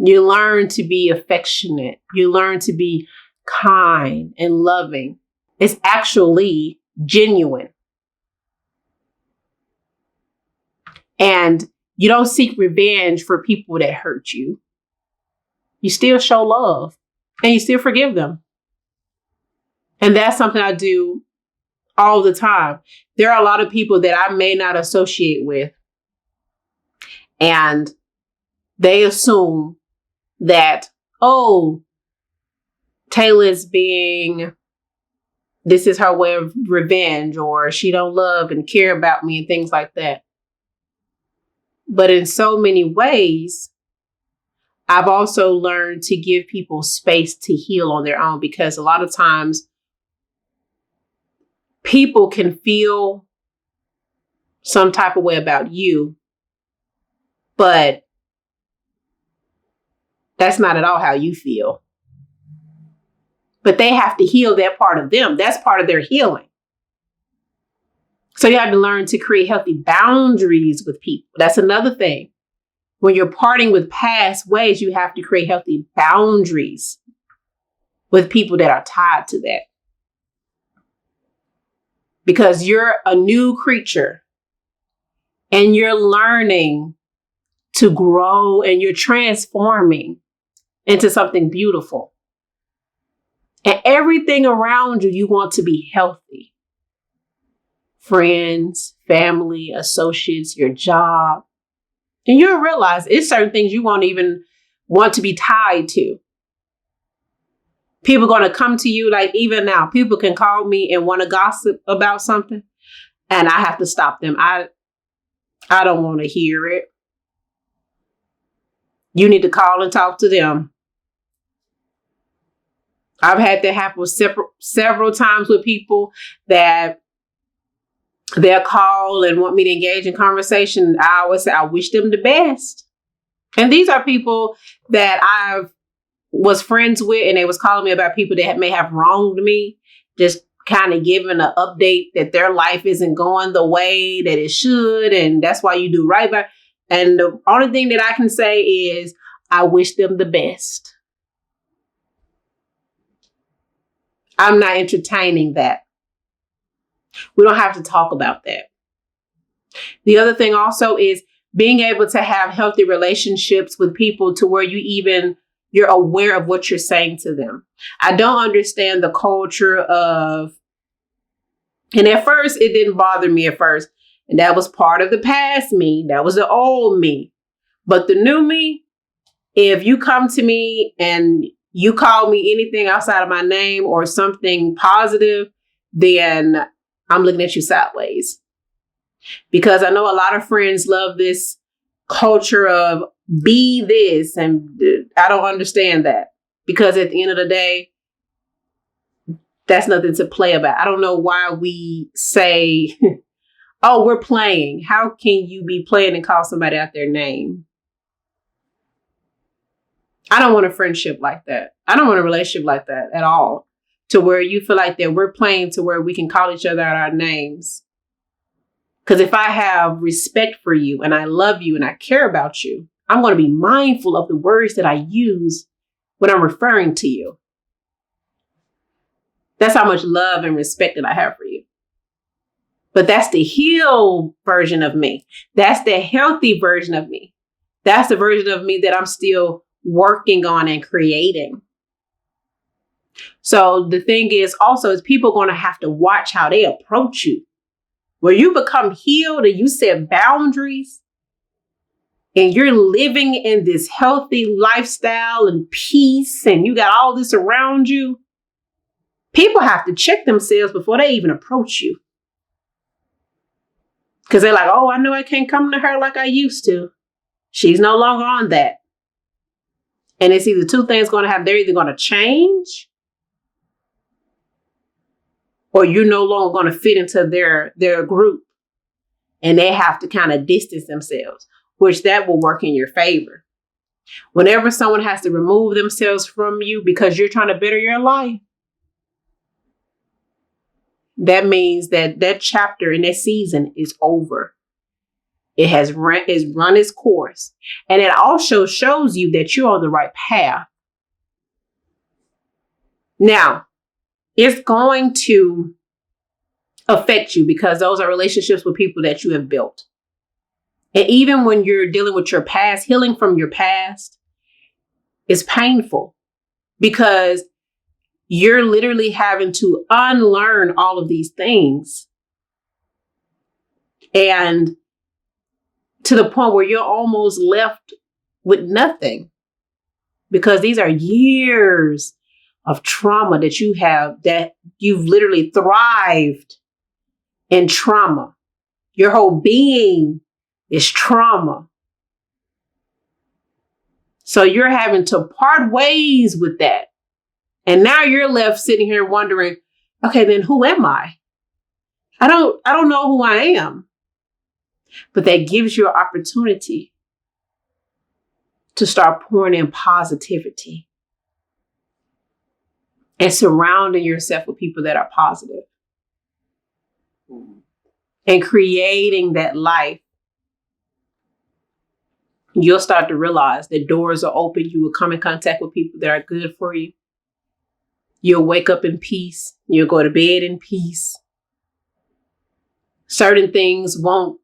You learn to be affectionate. You learn to be kind and loving. It's actually genuine. And you don't seek revenge for people that hurt you. You still show love and you still forgive them. And that's something I do all the time. There are a lot of people that I may not associate with, and they assume that, oh, Taylor's this is her way of revenge, or she don't love and care about me and things like that. But in so many ways, I've also learned to give people space to heal on their own, because a lot of times people can feel some type of way about you, but that's not at all how you feel. But they have to heal that part of them. That's part of their healing. So you have to learn to create healthy boundaries with people. That's another thing. When you're parting with past ways, you have to create healthy boundaries with people that are tied to that. Because you're a new creature and you're learning to grow and you're transforming into something beautiful. And everything around you, you want to be healthy. Friends, family, associates, your job. And you'll realize it's certain things you won't even want to be tied to. People are going to come to you, like even now, people can call me and want to gossip about something, and I have to stop them. I don't want to hear it. You need to call and talk to them. I've had that happen several times with people that they'll call and want me to engage in conversation. I always say, I wish them the best. And these are people that I was friends with, and they was calling me about people that may have wronged me, just kind of giving an update that their life isn't going the way that it should. And that's why you do right by. And the only thing that I can say is, I wish them the best. I'm not entertaining that. We don't have to talk about that. The other thing also is being able to have healthy relationships with people to where you're aware of what you're saying to them. I don't understand the culture of, and at first it didn't bother me at first. And that was part of the past me. That was the old me. But the new me, if you come to me and you call me anything outside of my name or something positive, then I'm looking at you sideways. Because I know a lot of friends love this culture of be this, and I don't understand that. Because at the end of the day, that's nothing to play about. I don't know why we say, oh, we're playing. How can you be playing and call somebody out their name? I don't want a friendship like that. I don't want a relationship like that at all. To where you feel like that we're playing to where we can call each other out our names. Because if I have respect for you and I love you and I care about you, I'm going to be mindful of the words that I use when I'm referring to you. That's how much love and respect that I have for you. But that's the healed version of me. That's the healthy version of me. That's the version of me that I'm still working on and creating. So the thing is also is people going to have to watch how they approach you. Where you become healed and you set boundaries and you're living in this healthy lifestyle and peace and you got all this around you, people have to check themselves before they even approach you. Because they're like, oh, I know I can't come to her like I used to. She's no longer on that. And it's either two things going to happen. They're either going to change or you're no longer going to fit into their group. And they have to kind of distance themselves, which that will work in your favor. Whenever someone has to remove themselves from you because you're trying to better your life, that means that chapter in that season is over. It has run its course. And it also shows you that you're on the right path. Now, it's going to affect you because those are relationships with people that you have built. And even when you're dealing with your past, healing from your past is painful because you're literally having to unlearn all of these things. And to the point where you're almost left with nothing because these are years of trauma that you have, that you've literally thrived in trauma. Your whole being is trauma. So you're having to part ways with that. And now you're left sitting here wondering, okay, then who am I? I don't know who I am. But that gives you an opportunity to start pouring in positivity and surrounding yourself with people that are positive and creating that life. You'll start to realize that doors are open. You will come in contact with people that are good for you. You'll wake up in peace. You'll go to bed in peace. Certain things won't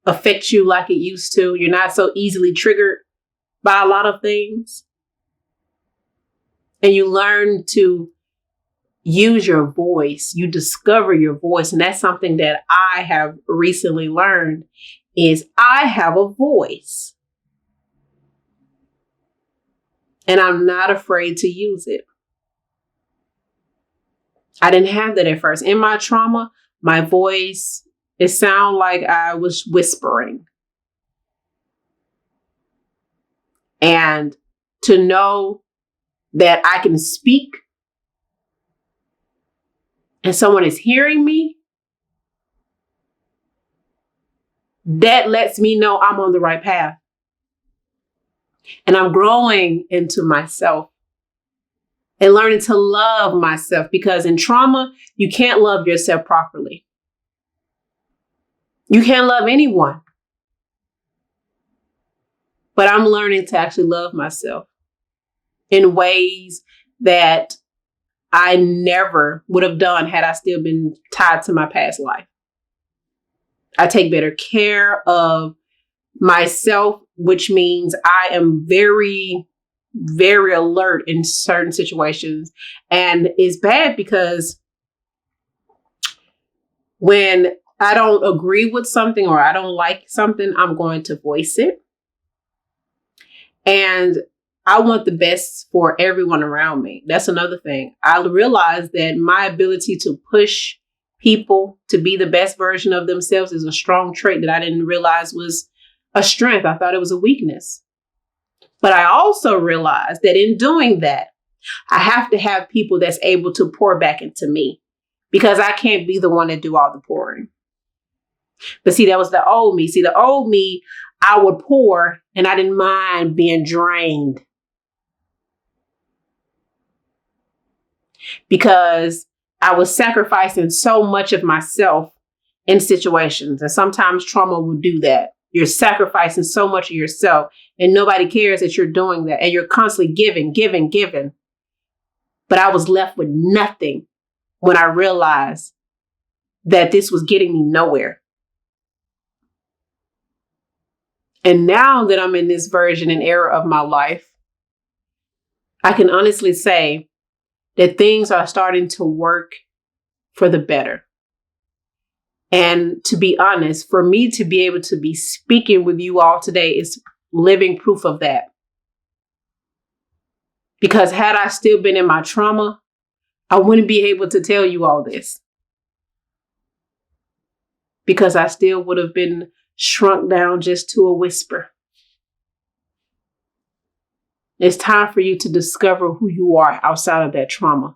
affect you like it used to. You're not so easily triggered by a lot of things. And you learn to use your voice. You discover your voice. And that's something that I have recently learned is I have a voice. And I'm not afraid to use it. I didn't have that at first. In my trauma, my voice, it sounded like I was whispering. And to know that I can speak and someone is hearing me, that lets me know I'm on the right path. And I'm growing into myself and learning to love myself, because in trauma, you can't love yourself properly. You can't love anyone. But I'm learning to actually love myself in ways that I never would have done had I still been tied to my past life. I take better care of myself, which means I am very, very alert in certain situations. And it's bad because when I don't agree with something or I don't like something, I'm going to voice it. And I want the best for everyone around me. That's another thing. I realized that my ability to push people to be the best version of themselves is a strong trait that I didn't realize was a strength. I thought it was a weakness. But I also realized that in doing that, I have to have people that's able to pour back into me, because I can't be the one to do all the pouring. But see, that was the old me. See, the old me, I would pour and I didn't mind being drained, because I was sacrificing so much of myself in situations. And sometimes trauma will do that. You're sacrificing so much of yourself and nobody cares that you're doing that. And you're constantly giving. But I was left with nothing when I realized that this was getting me nowhere. And now that I'm in this version and era of my life, I can honestly say that things are starting to work for the better. And to be honest, for me to be able to be speaking with you all today is living proof of that. Because had I still been in my trauma, I wouldn't be able to tell you all this. Because I still would have been shrunk down just to a whisper. It's time for you to discover who you are outside of that trauma.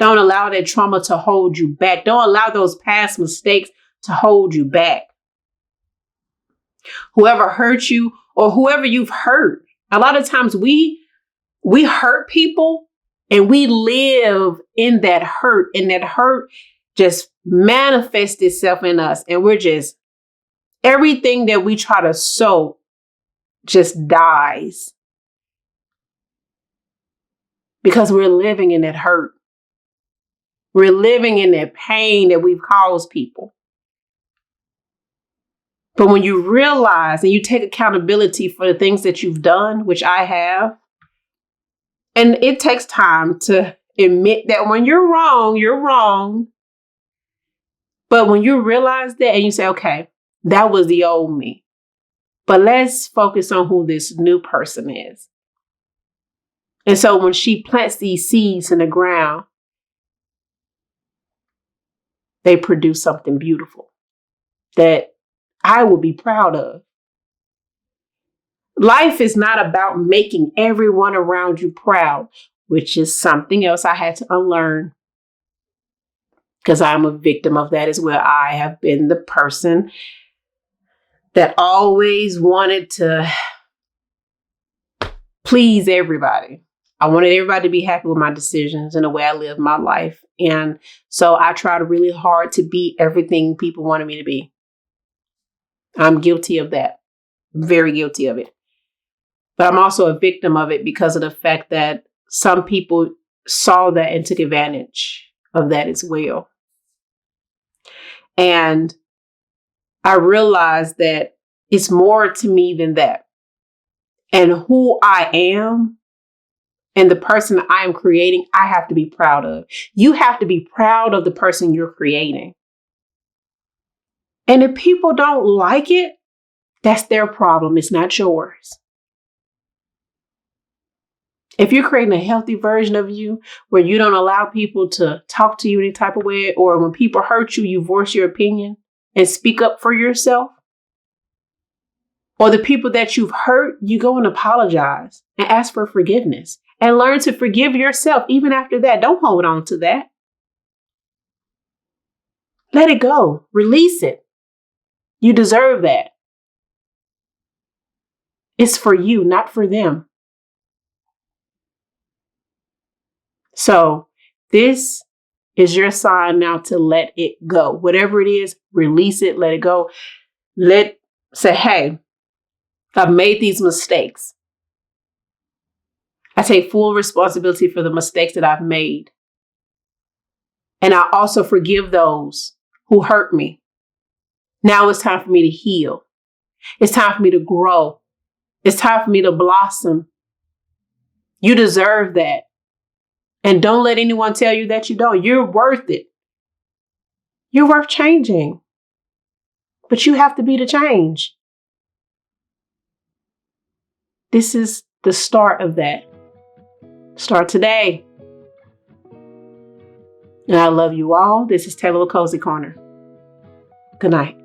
Don't allow that trauma to hold you back. Don't allow those past mistakes to hold you back. Whoever hurt you or whoever you've hurt, a lot of times we hurt people and we live in that hurt, and that hurt just manifests itself in us, and we're just Everything that we try to sow just dies because we're living in that hurt. We're living in that pain that we've caused people. But when you realize and you take accountability for the things that you've done, which I have, and it takes time to admit that when you're wrong, you're wrong. But when you realize that and you say, okay, that was the old me, but let's focus on who this new person is. And so when she plants these seeds in the ground, they produce something beautiful that I will be proud of. Life is not about making everyone around you proud, which is something else I had to unlearn because I'm a victim of that as well. I have been the person that always wanted to please everybody. I wanted everybody to be happy with my decisions and the way I live my life. And so I tried really hard to be everything people wanted me to be. I'm guilty of that. Very guilty of it. But I'm also a victim of it because of the fact that some people saw that and took advantage of that as well. And I realized that it's more to me than that. And who I am and the person I am creating, I have to be proud of. You have to be proud of the person you're creating. And if people don't like it, that's their problem. It's not yours. If you're creating a healthy version of you where you don't allow people to talk to you any type of way, or when people hurt you, you voice your opinion and speak up for yourself, or the people that you've hurt, you go and apologize and ask for forgiveness and learn to forgive yourself even after that. Don't hold on to that. Let it go. Release it. You deserve that. It's for you, not for them. So this is your sign now to let it go. Whatever it is, release it, let it go. Say, hey, I've made these mistakes. I take full responsibility for the mistakes that I've made. And I also forgive those who hurt me. Now it's time for me to heal. It's time for me to grow. It's time for me to blossom. You deserve that. And don't let anyone tell you that you don't. You're worth it. You're worth changing. But you have to be the change. This is the start of that. Start today. And I love you all. This is Taylor with Cozy Corner. Good night.